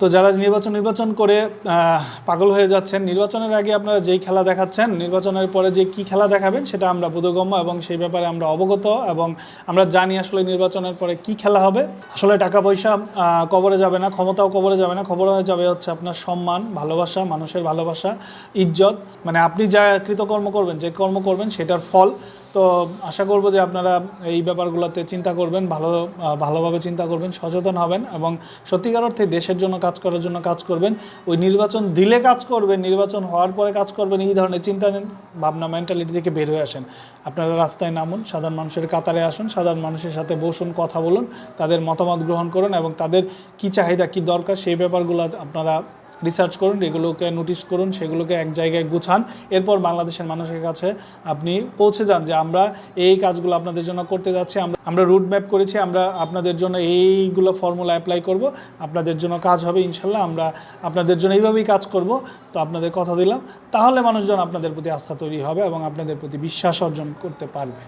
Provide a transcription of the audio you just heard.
তো যারা নির্বাচন করে পাগল হয়ে যাচ্ছেন, নির্বাচনের আগে আপনারা যেই খেলা দেখাচ্ছেন, নির্বাচনের পরে যে কি খেলা দেখাবেন সেটা আমরা বোধগম্য এবং সেই ব্যাপারে আমরা অবগত এবং আমরা জানি আসলে নির্বাচনের পরে কি খেলা হবে। আসলে টাকা পয়সা কবরে যাবে না, ক্ষমতাও কবরে যাবে না, খবরে যাবে হচ্ছে আপনার সম্মান, ভালোবাসা, মানুষের ভালোবাসা, ইজ্জত। মানে আপনি যা কৃতকর্ম করবেন, যে কর্ম করবেন সেটার ফল। তো আশা করব যে আপনারা এই ব্যাপারগুলোতে চিন্তা করবেন, ভালোভাবে চিন্তা করবেন, সচেতন হবেন এবং সত্যিকার অর্থে দেশের জন্য কাজ করার জন্য কাজ করবেন। ওই নির্বাচন দিলে কাজ করবেন, নির্বাচন হওয়ার পরে কাজ করবেন, এই ধরনের চিন্তা ভাবনা মেন্টালিটি থেকে বের হয়ে আসেন। আপনারা রাস্তায় নামুন, সাধারণ মানুষের কাতারে আসুন, সাধারণ মানুষের সাথে বসুন, কথা বলুন, তাদের মতামত গ্রহণ করুন এবং তাদের কি চাহিদা, কি দরকার সেই ব্যাপারগুলো আপনারা রিসার্চ করুন, এগুলোকে নোটিশ করুন, সেগুলোকে এক জায়গায় গুছান। এরপর বাংলাদেশের মানুষের কাছে আপনি পৌঁছে যান যে আমরা এই কাজগুলো আপনাদের জন্য করতে যাচ্ছি, আমরা রুট ম্যাপ করেছি, আমরা আপনাদের জন্য এইগুলো ফর্মুলা অ্যাপ্লাই করব, আপনাদের জন্য কাজ হবে ইনশাল্লাহ, আমরা আপনাদের জন্য এইভাবেই কাজ করব। তো আপনাদের কথা দিলাম, তাহলে মানুষজন আপনাদের প্রতি আস্থা তৈরি হবে এবং আপনাদের প্রতি বিশ্বাস অর্জন করতে পারবে।